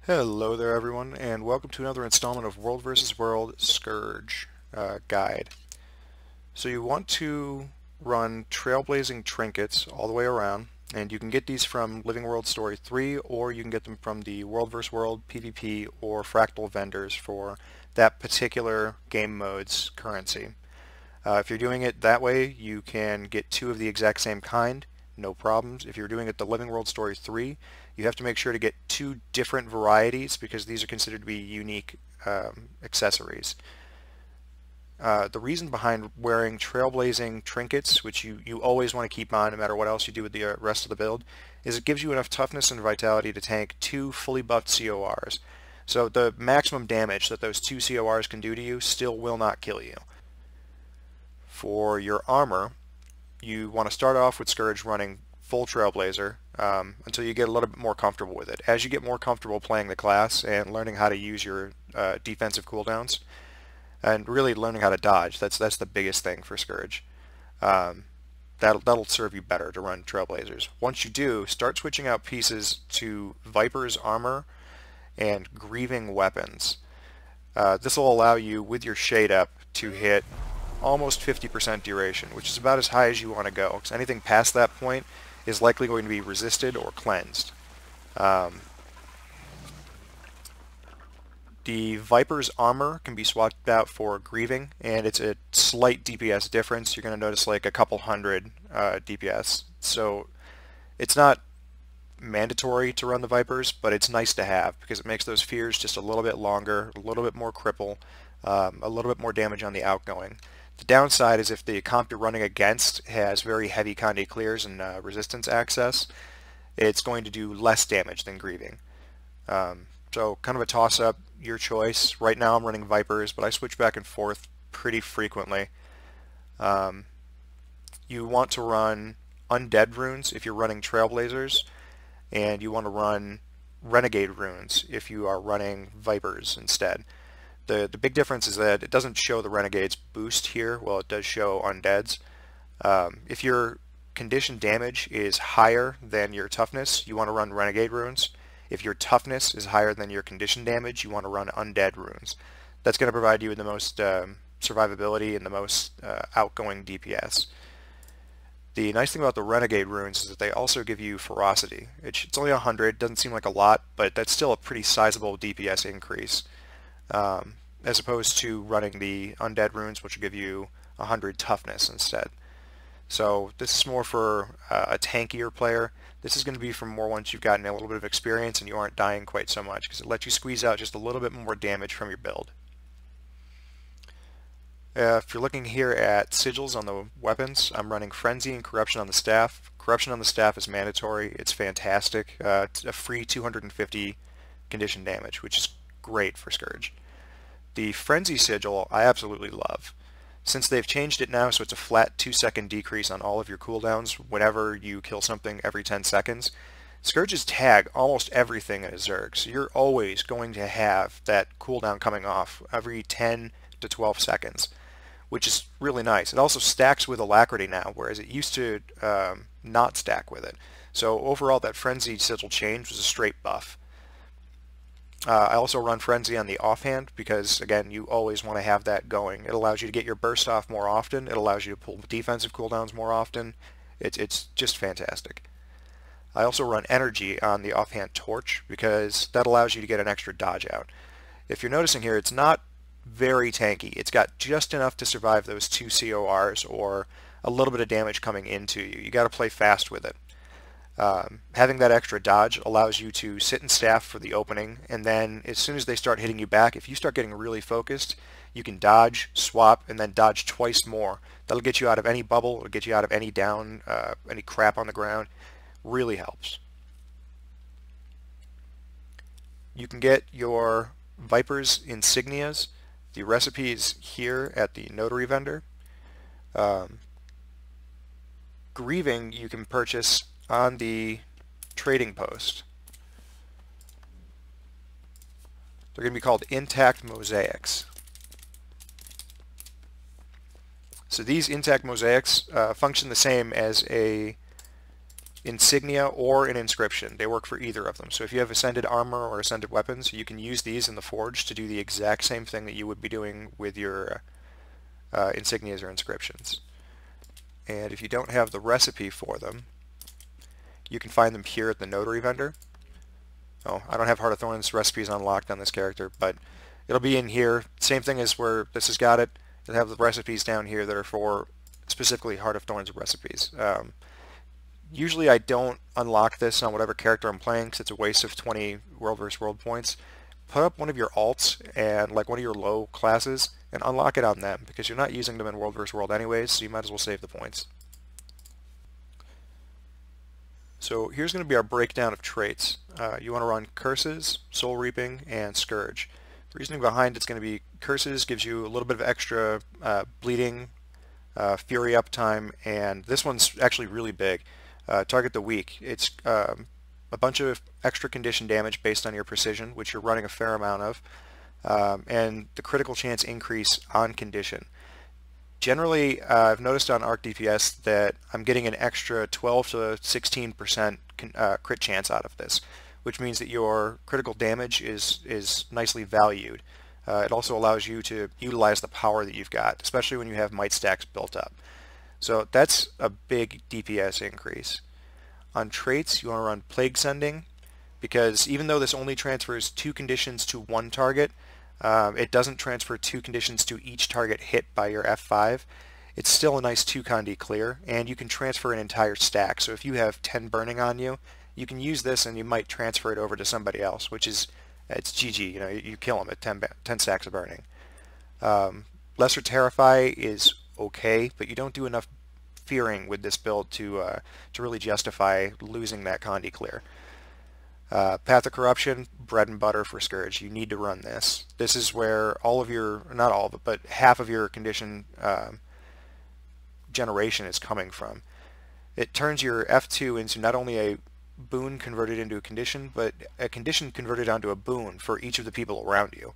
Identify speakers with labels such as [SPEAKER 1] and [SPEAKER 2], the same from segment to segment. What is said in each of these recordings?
[SPEAKER 1] Hello there everyone, and welcome to another installment of World vs. World Scourge guide. So you want to run trailblazing trinkets all the way around, and you can get these from Living World Story 3, or you can get them from the World vs. World PvP or Fractal vendors for that particular game mode's currency. If you're doing it that way, you can get two of the exact same kind, no problems. If you're doing it the Living World Story 3, you have to make sure to get two different varieties because these are considered to be unique accessories. The reason behind wearing trailblazing trinkets, which you always want to keep on no matter what else you do with the rest of the build, is it gives you enough toughness and vitality to tank two fully buffed CORs. So the maximum damage that those two CORs can do to you still will not kill you. For your armor, you want to start off with Scourge running full Trailblazer until you get a little bit more comfortable with it. As you get more comfortable playing the class and learning how to use your defensive cooldowns, and really learning how to dodge, that's the biggest thing for Scourge. That'll serve you better to run Trailblazers. Once you do, start switching out pieces to Viper's armor and Grieving weapons. This will allow you, with your shade up, to hit almost 50% duration, which is about as high as you want to go, because anything past that point is likely going to be resisted or cleansed. The Viper's armor can be swapped out for Grieving, and it's a slight DPS difference. You're going to notice like a couple hundred DPS. So it's not mandatory to run the Vipers, but it's nice to have because it makes those fears just a little bit longer, a little bit more cripple, a little bit more damage on the outgoing. The downside is if the comp you're running against has very heavy Conde clears and resistance access, it's going to do less damage than Grieving. So kind of a toss-up, your choice. Right now I'm running Vipers, but I switch back and forth pretty frequently. You want to run Undead runes if you're running Trailblazers, and you want to run Renegade runes if you are running Vipers instead. The big difference is that it doesn't show the Renegade's boost here, while it does show Undead's. If your condition damage is higher than your toughness, you want to run Renegade runes. If your toughness is higher than your condition damage, you want to run Undead runes. That's going to provide you with the most survivability and the most outgoing DPS. The nice thing about the Renegade runes is that they also give you ferocity. It's only 100, doesn't seem like a lot, but that's still a pretty sizable DPS increase. As opposed to running the Undead runes, which will give you 100 toughness instead. So this is more for a tankier player. This is going to be for more once you've gotten a little bit of experience and you aren't dying quite so much, because it lets you squeeze out just a little bit more damage from your build. If you're looking here at Sigils on the weapons, I'm running Frenzy and Corruption on the staff. Corruption on the staff is mandatory. It's fantastic. It's a free 250 condition damage, which is great for Scourge. The Frenzy Sigil I absolutely love. Since they've changed it now so it's a flat 2-second decrease on all of your cooldowns whenever you kill something every 10 seconds, Scourges tag almost everything in a Zerg, so you're always going to have that cooldown coming off every 10 to 12 seconds, which is really nice. It also stacks with Alacrity now, whereas it used to not stack with it. So overall that Frenzy Sigil change was a straight buff. I also run Frenzy on the offhand because, again, you always want to have that going. It allows you to get your burst off more often. It allows you to pull defensive cooldowns more often. It's just fantastic. I also run Energy on the offhand Torch because that allows you to get an extra dodge out. If you're noticing here, it's not very tanky. It's got just enough to survive those two CORs or a little bit of damage coming into you. You got to play fast with it. Having that extra dodge allows you to sit and staff for the opening, and then as soon as they start hitting you back, if you start getting really focused, you can dodge, swap, and then dodge twice more. That'll get you out of any bubble, it'll get you out of any down, any crap on the ground. Really helps. You can get your Viper's insignias. The recipe is here at the notary vendor. Grieving you can purchase on the trading post. They're going to be called intact mosaics. So these intact mosaics function the same as a insignia or an inscription. They work for either of them. So if you have ascended armor or ascended weapons, you can use these in the forge to do the exact same thing that you would be doing with your insignias or inscriptions. And if you don't have the recipe for them, you can find them here at the notary vendor. Oh, I don't have Heart of Thorns recipes unlocked on this character, but it'll be in here. Same thing as where this has got it. It'll have the recipes down here that are for specifically Heart of Thorns recipes. Usually I don't unlock this on whatever character I'm playing because it's a waste of 20 World vs. World points. Put up one of your alts and like one of your low classes and unlock it on them because you're not using them in World vs. World anyways, so you might as well save the points. So here's going to be our breakdown of traits. You want to run Curses, Soul Reaping, and Scourge. The reasoning behind it's going to be Curses gives you a little bit of extra bleeding, Fury uptime, and this one's actually really big. Target the weak. It's a bunch of extra condition damage based on your precision, which you're running a fair amount of, and the critical chance increase on condition. Generally, I've noticed on Arc DPS that I'm getting an extra 12 to 16% crit chance out of this, which means that your critical damage is nicely valued. It also allows you to utilize the power that you've got, especially when you have might stacks built up. So that's a big DPS increase. On traits, you want to run Plague Sending, because even though this only transfers 2 conditions to one target, it doesn't transfer 2 conditions to each target hit by your F5. It's still a nice 2 condi clear, and you can transfer an entire stack. So if you have 10 burning on you, you can use this and you might transfer it over to somebody else, which is, it's GG, you know, you kill them at 10 stacks of burning. Lesser Terrify is okay, but you don't do enough fearing with this build to really justify losing that condi clear. Path of Corruption, bread and butter for Scourge. You need to run this. This is where all of your, not all of it, but half of your condition generation is coming from. It turns your F2 into not only a boon converted into a condition, but a condition converted onto a boon for each of the people around you.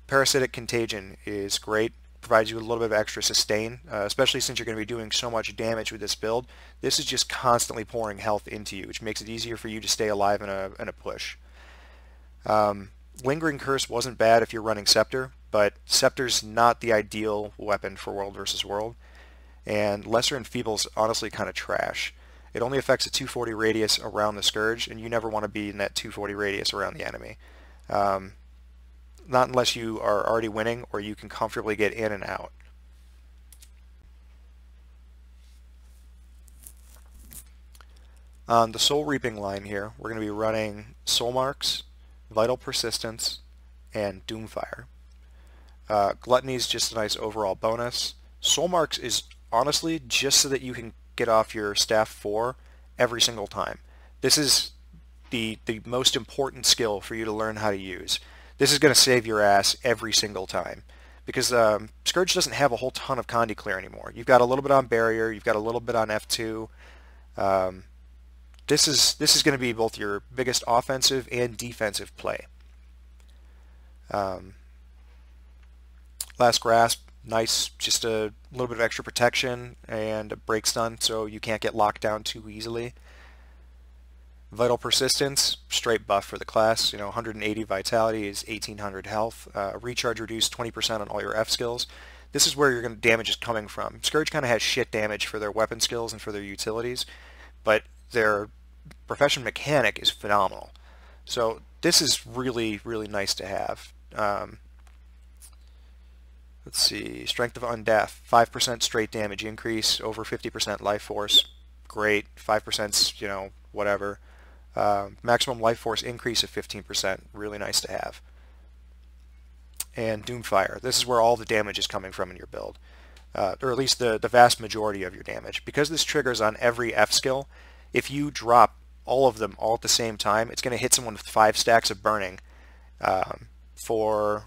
[SPEAKER 1] Parasitic Contagion is great. Provides you a little bit of extra sustain, especially since you're going to be doing so much damage with this build. This is just constantly pouring health into you, which makes it easier for you to stay alive in a push. Lingering Curse wasn't bad if you're running Scepter, but Scepter's not the ideal weapon for World vs. World, and Lesser Enfeeble's honestly kind of trash. It only affects a 240 radius around the Scourge, and you never want to be in that 240 radius around the enemy. Not unless you are already winning or you can comfortably get in and out. On the Soul Reaping line here, we're going to be running Soul Marks, Vital Persistence, and Doomfire. Gluttony is just a nice overall bonus. Soul Marks is honestly just so that you can get off your Staff 4 every single time. This is the most important skill for you to learn how to use. This is going to save your ass every single time, because Scourge doesn't have a whole ton of condi clear anymore. You've got a little bit on Barrier, you've got a little bit on F2. This is going to be both your biggest offensive and defensive play. Last Grasp, nice, just a little bit of extra protection and a break stun so you can't get locked down too easily. Vital Persistence, straight buff for the class. You know, 180 vitality is 1800 health. Recharge reduced 20% on all your F skills. This is where your damage is coming from. Scourge kind of has shit damage for their weapon skills and for their utilities, but their profession mechanic is phenomenal. So this is really, really nice to have. Let's see, Strength of Undeath, 5% straight damage increase, over 50% life force. Great, 5%, you know, whatever. Maximum life force increase of 15%, really nice to have. And Doomfire, this is where all the damage is coming from in your build, or at least the vast majority of your damage. Because this triggers on every F skill, if you drop all of them all at the same time, it's going to hit someone with 5 stacks of burning for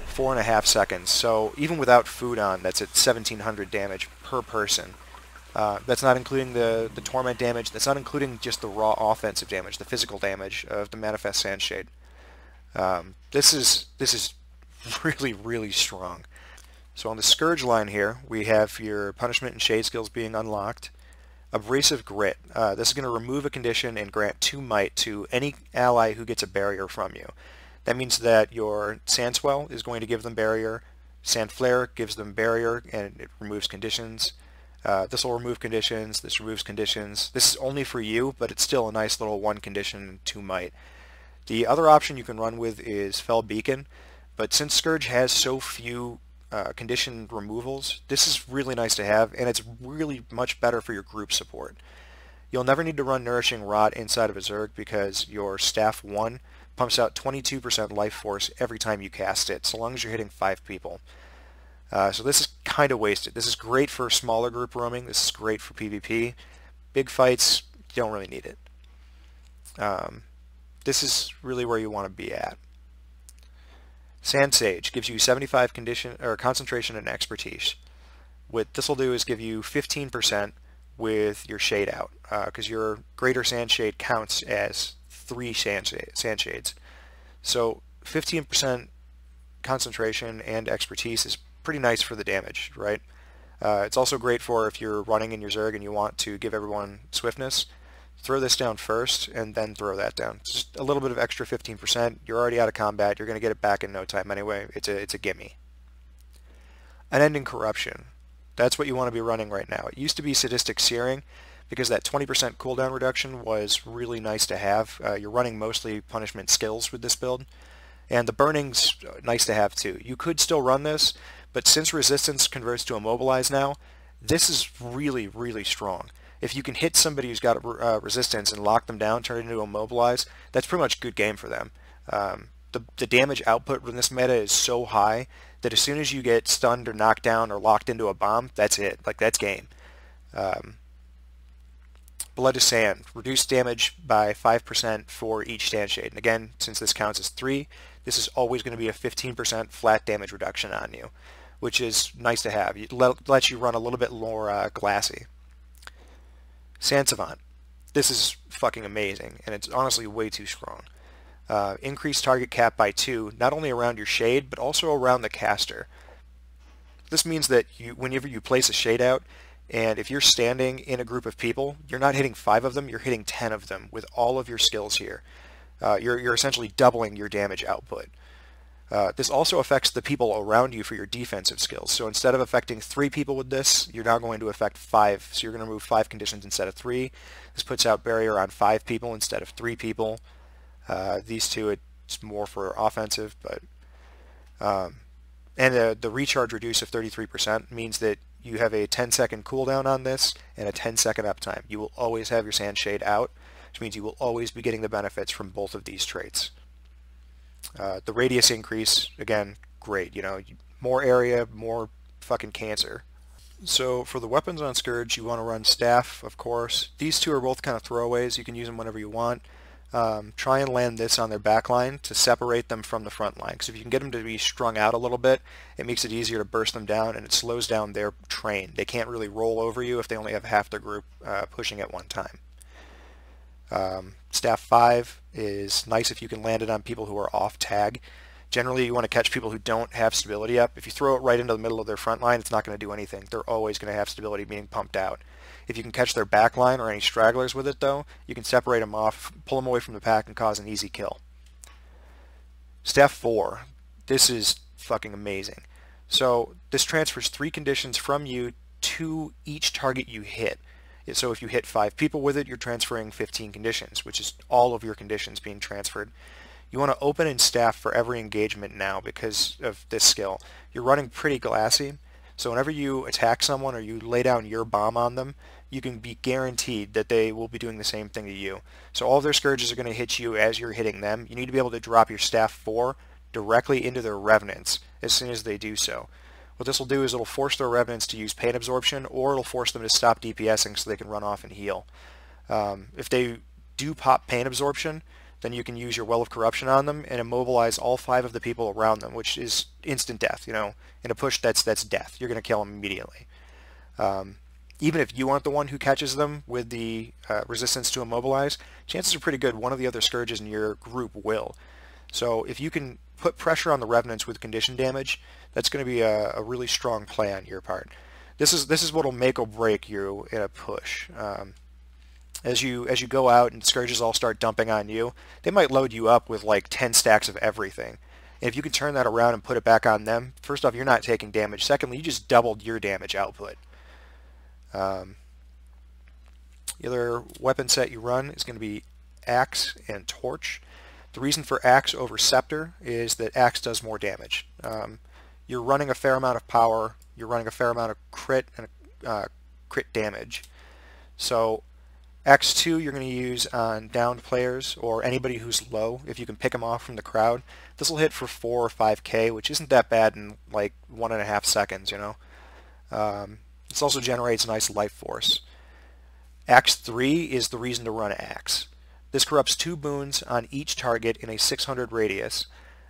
[SPEAKER 1] 4.5 seconds. So even without food on, that's at 1700 damage per person. That's not including the torment damage. That's not including just the raw offensive damage, the physical damage of the Manifest Sandshade. This is really, really strong. So on the Scourge line here, we have your punishment and shade skills being unlocked. Abrasive Grit. This is going to remove a condition and grant 2 might to any ally who gets a barrier from you. That means that your Sand Swell is going to give them barrier, Sand Flare gives them barrier, and it removes conditions. This will remove conditions, this removes conditions. This is only for you, but it's still a nice little 1 condition and 2 might. The other option you can run with is Fell Beacon, but since Scourge has so few condition removals, this is really nice to have, and it's really much better for your group support. You'll never need to run Nourishing Rot inside of a Zerg because your Staff 1 pumps out 22% life force every time you cast it, so long as you're hitting 5 people. So this is kind of wasted. This is great for smaller group roaming. This is great for PvP. Big fights, you don't really need it. This is really where you want to be at. Sand Sage gives you 75 condition or concentration and expertise. What this will do is give you 15% with your shade out, because your greater sand shade counts as 3 sand shades. So 15% concentration and expertise is pretty nice for the damage, right? It's also great for if you're running in your Zerg and you want to give everyone swiftness. Throw this down first and then throw that down. Just a little bit of extra 15%. You're already out of combat. You're going to get it back in no time anyway. It's a gimme. Unending Corruption. That's what you want to be running right now. It used to be Sadistic Searing because that 20% cooldown reduction was really nice to have. You're running mostly punishment skills with this build. And the Burning's nice to have too. You could still run this, but since Resistance converts to Immobilize now, this is really, really strong. If you can hit somebody who's got resistance and lock them down, turn it into Immobilize, that's pretty much good game for them. The damage output in this meta is so high that as soon as you get stunned or knocked down or locked into a bomb, that's it. Like, that's game. Blood is Sand. Reduce damage by 5% for each Sand Shade. And again, since this counts as 3, this is always going to be a 15% flat damage reduction on you, which is nice to have. It lets you run a little bit more glassy. Sand Savant. This is fucking amazing, and it's honestly way too strong. Increase target cap by 2, not only around your shade, but also around the caster. This means that whenever you place a shade out, and if you're standing in a group of people, you're not hitting 5 of them, you're hitting 10 of them with all of your skills here. You're essentially doubling your damage output. This also affects the people around you for your defensive skills. So instead of affecting 3 people with this, you're now going to affect 5. So you're going to remove 5 conditions instead of 3. This puts out barrier on 5 people instead of 3 people. These two, it's more for offensive, but and the recharge reduce of 33% means that you have a 10-second cooldown on this and a 10-second uptime. You will always have your Sand Shade out, which means you will always be getting the benefits from both of these traits. The radius increase, again, great. You know, more area, more fucking cancer. So for the weapons on Scourge, you want to run Staff, of course. These two are both kind of throwaways. You can use them whenever you want. Try and land this on their back line to separate them from the front line. Because if you can get them to be strung out a little bit, it makes it easier to burst them down, and it slows down their train. They can't really roll over you if they only have half their group pushing at one time. Staff 5 is nice if you can land it on people who are off tag. Generally, you want to catch people who don't have stability up. If you throw it right into the middle of their front line, it's not going to do anything. They're always going to have stability being pumped out. If you can catch their back line or any stragglers with it, though, you can separate them off, pull them away from the pack, and cause an easy kill. Staff 4. This is fucking amazing. So this transfers 3 conditions from you to each target you hit. So if you hit 5 people with it, you're transferring 15 conditions, which is all of your conditions being transferred. You want to open in Staff for every engagement now because of this skill. You're running pretty glassy, so whenever you attack someone or you lay down your bomb on them, you can be guaranteed that they will be doing the same thing to you. So all of their Scourges are going to hit you as you're hitting them. You need to be able to drop your Staff 4 directly into their Revenants as soon as they do so. What this will do is it'll force their Revenants to use pain absorption, or it'll force them to stop DPSing so they can run off and heal. If they do pop pain absorption, then you can use your Well of Corruption on them and immobilize all 5 of the people around them, which is instant death. You know, in a push, that's death. You're going to kill them immediately. Even if you aren't the one who catches them with the resistance to immobilize, chances are pretty good one of the other Scourges in your group will. So if you can put pressure on the Revenants with condition damage, that's going to be a really strong play on your part. This is what will make or break you in a push. As you go out and Scourges all start dumping on you, they might load you up with like 10 stacks of everything. And if you can turn that around and put it back on them, first off, you're not taking damage. Secondly, you just doubled your damage output. The other weapon set you run is going to be Axe and Torch. The reason for Axe over Scepter is that Axe does more damage. You're running a fair amount of power, you're running a fair amount of crit and crit damage. So Axe 2 you're going to use on downed players or anybody who's low if you can pick them off from the crowd. This will hit for 4 or 5k, which isn't that bad in like 1.5 seconds, you know. This also generates nice life force. Axe 3 is the reason to run Axe. This corrupts 2 boons on each target in a 600 radius.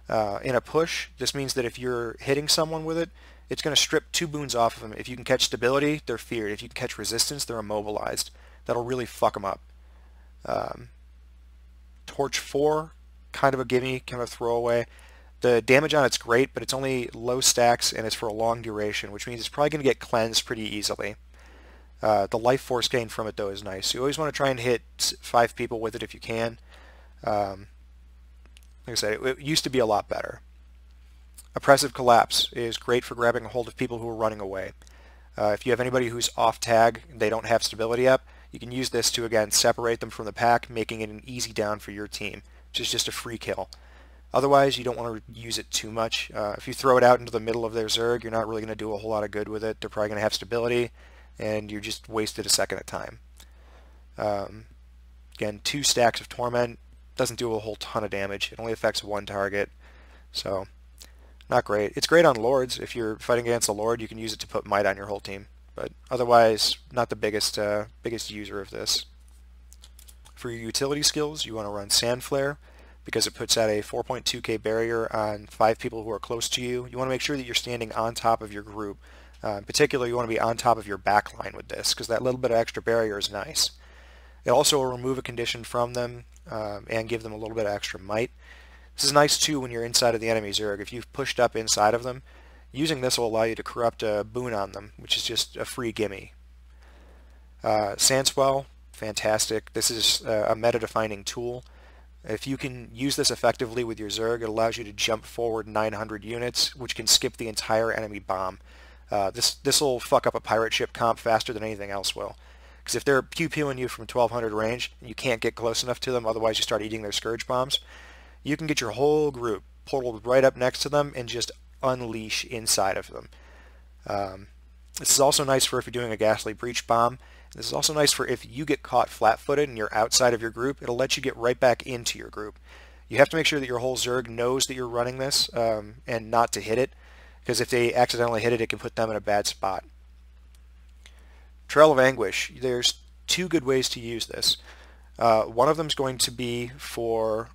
[SPEAKER 1] In a push, this means that if you're hitting someone with it, it's going to strip 2 boons off of them. If you can catch stability, they're feared. If you can catch resistance, they're immobilized. That'll really fuck them up. Torch 4, kind of a gimme, kind of a throwaway. The damage on it's great, but it's only low stacks and it's for a long duration, which means it's probably going to get cleansed pretty easily. The life force gain from it, though, is nice. You always want to try and hit 5 people with it if you can. Like I said, it used to be a lot better. Oppressive Collapse is great for grabbing a hold of people who are running away. If you have anybody who's off tag, they don't have stability up, you can use this to, again, separate them from the pack, making it an easy down for your team, which is just a free kill. Otherwise, you don't want to use it too much. If you throw it out into the middle of their Zerg, you're not really going to do a whole lot of good with it. They're probably going to have stability, and you just wasted a second of time. Again, 2 stacks of Torment doesn't do a whole ton of damage. It only affects 1 target, so not great. It's great on Lords. If you're fighting against a Lord, you can use it to put Might on your whole team, but otherwise, not the biggest user of this. For your utility skills, you want to run Sand Flare, because it puts out a 4.2k barrier on 5 people who are close to you. You want to make sure that you're standing on top of your group. In particular, you want to be on top of your backline with this, because that little bit of extra barrier is nice. It also will remove a condition from them and give them a little bit of extra might. This is nice too when you're inside of the enemy Zerg. If you've pushed up inside of them, using this will allow you to corrupt a boon on them, which is just a free gimme. Sandswell, fantastic. This is a meta-defining tool. If you can use this effectively with your Zerg, it allows you to jump forward 900 units, which can skip the entire enemy bomb. This will fuck up a pirate ship comp faster than anything else will. Because if they're pew-pewing you from 1200 range, and you can't get close enough to them, otherwise you start eating their Scourge bombs, you can get your whole group portaled right up next to them and just unleash inside of them. This is also nice for if you're doing a Ghastly Breach bomb. This is also nice for if you get caught flat-footed and you're outside of your group, it'll let you get right back into your group. You have to make sure that your whole Zerg knows that you're running this and not to hit it, because if they accidentally hit it, it can put them in a bad spot. Trail of Anguish. There's 2 good ways to use this. One of them is going to be for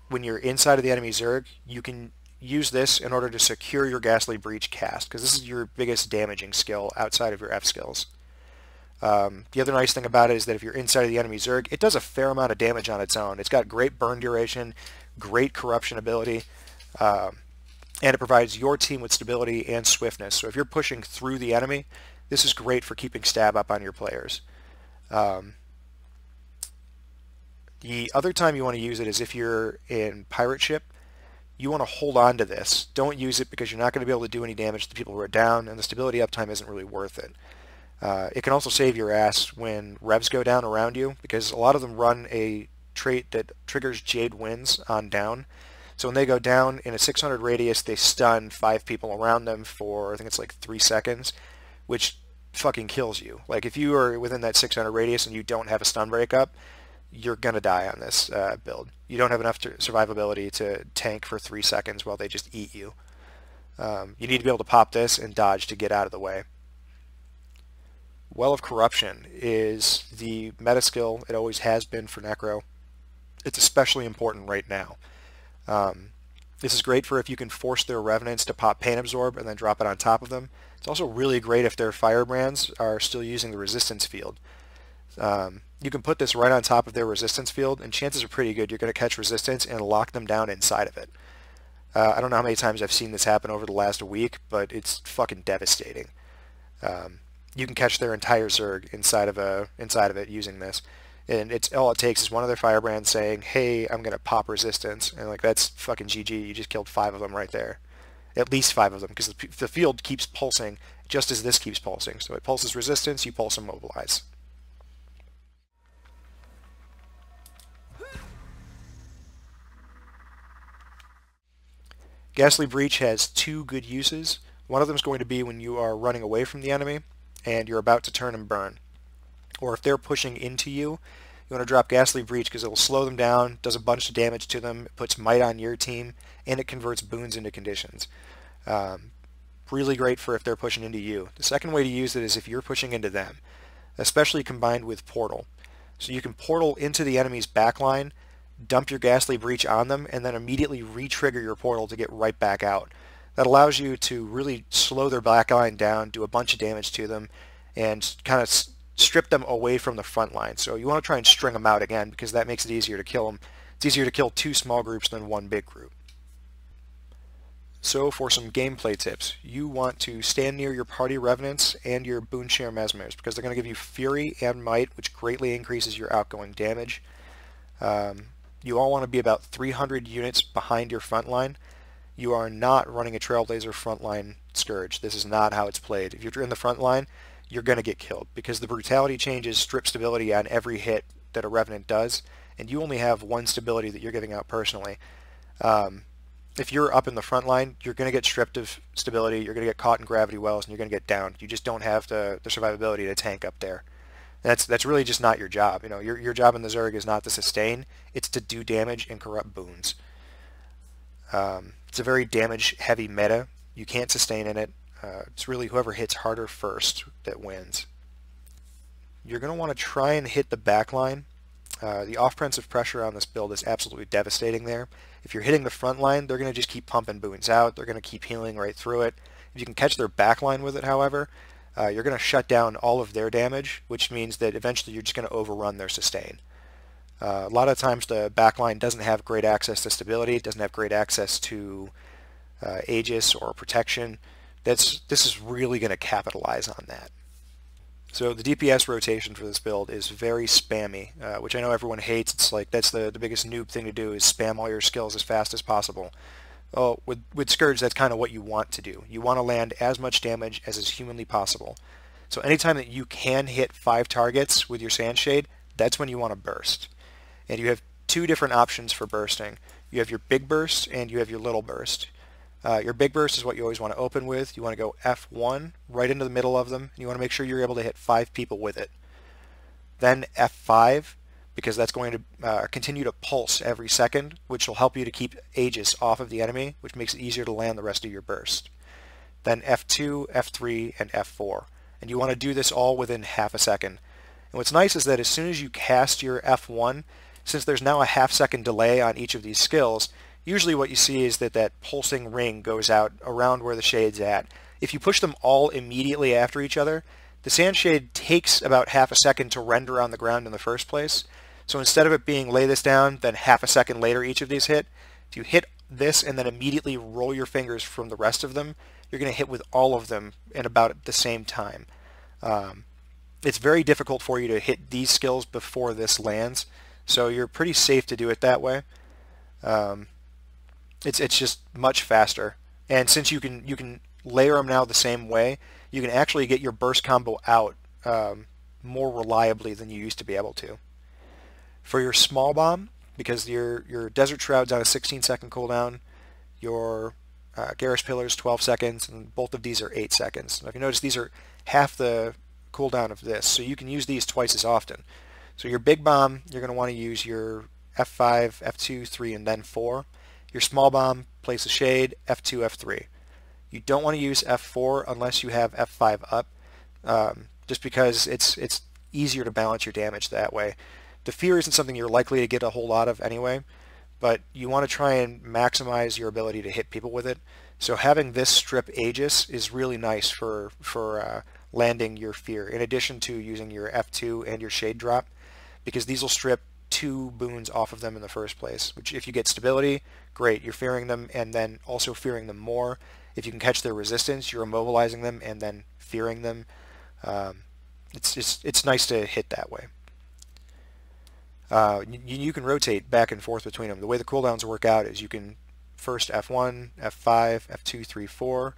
[SPEAKER 1] when you're inside of the enemy Zerg, you can use this in order to secure your Ghastly Breach cast, because this is your biggest damaging skill outside of your F skills. The other nice thing about it is that if you're inside of the enemy Zerg, it does a fair amount of damage on its own. It's got great burn duration, great corruption ability, and it provides your team with stability and swiftness. So if you're pushing through the enemy, this is great for keeping stab up on your players. The other time you want to use it is if you're in pirate ship. You want to hold on to this. Don't use it because you're not going to be able to do any damage to people who are down, and the stability uptime isn't really worth it. It can also save your ass when revs go down around you, because a lot of them run a trait that triggers Jade Winds on down. So when they go down in a 600 radius, they stun 5 people around them for, I think it's like 3 seconds, which fucking kills you. Like if you are within that 600 radius and you don't have a stun breakup, you're going to die on this build. You don't have enough survivability to tank for 3 seconds while they just eat you. You need to be able to pop this and dodge to get out of the way. Well of Corruption is the meta skill. It always has been for Necro. It's especially important right now. This is great for if you can force their Revenants to pop Pain Absorb and then drop it on top of them. It's also really great if their Firebrands are still using the resistance field. You can put this right on top of their resistance field, and chances are pretty good you're going to catch resistance and lock them down inside of it. I don't know how many times I've seen this happen over the last week, but it's fucking devastating. You can catch their entire Zerg inside of it using this, and it's all it takes is one of their firebrands saying, "Hey, I'm gonna pop resistance," and like that's fucking GG. You just killed 5 of them right there, at least 5 of them, because the field keeps pulsing just as this keeps pulsing. So it pulses resistance, you pulse and mobilize. Ghastly Breach has 2 good uses. One of them is going to be when you are running away from the enemy and you're about to turn and burn. Or if they're pushing into you, you want to drop Ghastly Breach because it will slow them down, does a bunch of damage to them, it puts might on your team, and it converts boons into conditions. Really great for if they're pushing into you. The second way to use it is if you're pushing into them, especially combined with Portal. So you can Portal into the enemy's backline, dump your Ghastly Breach on them, and then immediately re-trigger your Portal to get right back out. That allows you to really slow their backline down, do a bunch of damage to them, and kind of strip them away from the front line. So you want to try and string them out again because that makes it easier to kill them. It's easier to kill 2 small groups than 1 big group. So for some gameplay tips, you want to stand near your party revenants and your boon share mesmers because they're going to give you fury and might, which greatly increases your outgoing damage. You all want to be about 300 units behind your front line. You are not running a Trailblazer frontline Scourge. This is not how it's played. If you're in the front line, you're going to get killed because the brutality changes strip stability on every hit that a Revenant does, and you only have 1 stability that you're giving out personally. If you're up in the front line, you're going to get stripped of stability, you're going to get caught in gravity wells, and you're going to get downed. You just don't have the survivability to tank up there. That's really just not your job. You know, your job in the Zerg is not to sustain, it's to do damage and corrupt boons. It's a very damage-heavy meta. You can't sustain in it. It's really whoever hits harder first that wins. You're going to want to try and hit the back line. The offensive pressure on this build is absolutely devastating there. If you're hitting the front line, they're going to just keep pumping boons out. They're going to keep healing right through it. If you can catch their back line with it, however, you're going to shut down all of their damage, which means that eventually you're just going to overrun their sustain. A lot of times the backline doesn't have great access to stability, it doesn't have great access to Aegis or protection. This is really going to capitalize on that. So the DPS rotation for this build is very spammy, which I know everyone hates. It's like that's the biggest noob thing to do is spam all your skills as fast as possible. Well, with Scourge, that's kind of what you want to do. You want to land as much damage as is humanly possible. So anytime that you can hit 5 targets with your Sandshade, that's when you want to burst. And you have 2 different options for bursting. You have your big burst and you have your little burst. Your big burst is what you always want to open with. You want to go F1 right into the middle of them. And you want to make sure you're able to hit 5 people with it. Then F5, because that's going to continue to pulse every second, which will help you to keep Aegis off of the enemy, which makes it easier to land the rest of your burst. Then F2, F3, and F4. And you want to do this all within half a second. And what's nice is that as soon as you cast your F1, since there's now a half-second delay on each of these skills, usually what you see is that pulsing ring goes out around where the shade's at. If you push them all immediately after each other, the Sandshade takes about half a second to render on the ground in the first place. So instead of it being lay this down, then half a second later each of these hit, if you hit this and then immediately roll your fingers from the rest of them, you're going to hit with all of them in about the same time. It's very difficult for you to hit these skills before this lands, so you're pretty safe to do it that way. It's just much faster, and since you can layer them now the same way, you can actually get your burst combo out more reliably than you used to be able to. For your small bomb, because your Desert Shroud's on a 16-second cooldown, your Garrus Pillar's 12 seconds, and both of these are 8 seconds. Now, if you notice, these are half the cooldown of this, so you can use these twice as often. So your big bomb, you're going to want to use your F5, F2, 3, and then 4. Your small bomb, place a shade, F2, F3. You don't want to use F4 unless you have F5 up, just because it's easier to balance your damage that way. The fear isn't something you're likely to get a whole lot of anyway, but you want to try and maximize your ability to hit people with it. So having this strip Aegis is really nice for landing your fear, in addition to using your F2 and your shade drop, because these will strip 2 boons off of them in the first place, which if you get stability, great, you're fearing them and then also fearing them more. If you can catch their resistance, you're immobilizing them and then fearing them. It's nice to hit that way. You can rotate back and forth between them. The way the cooldowns work out is you can first F1, F5, F2, 3, 4,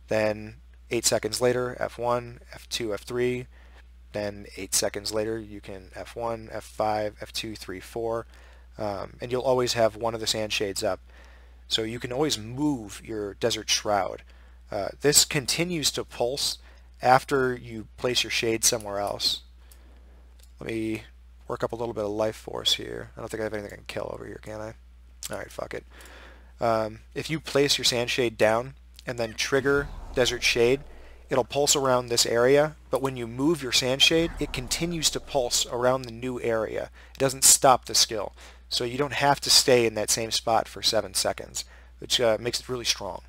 [SPEAKER 1] then 8 seconds later F1, F2, F3, then 8 seconds later you can F1, F5, F2, 3, 4, and you'll always have one of the sand shades up. So you can always move your Desert Shroud. This continues to pulse after you place your shade somewhere else. Let me work up a little bit of life force here. I don't think I have anything I can kill over here, can I? Alright, fuck it. If you place your sand shade down and then trigger Desert Shade, it'll pulse around this area, but when you move your sand shade, it continues to pulse around the new area. It doesn't stop the skill. So you don't have to stay in that same spot for 7 seconds, which makes it really strong.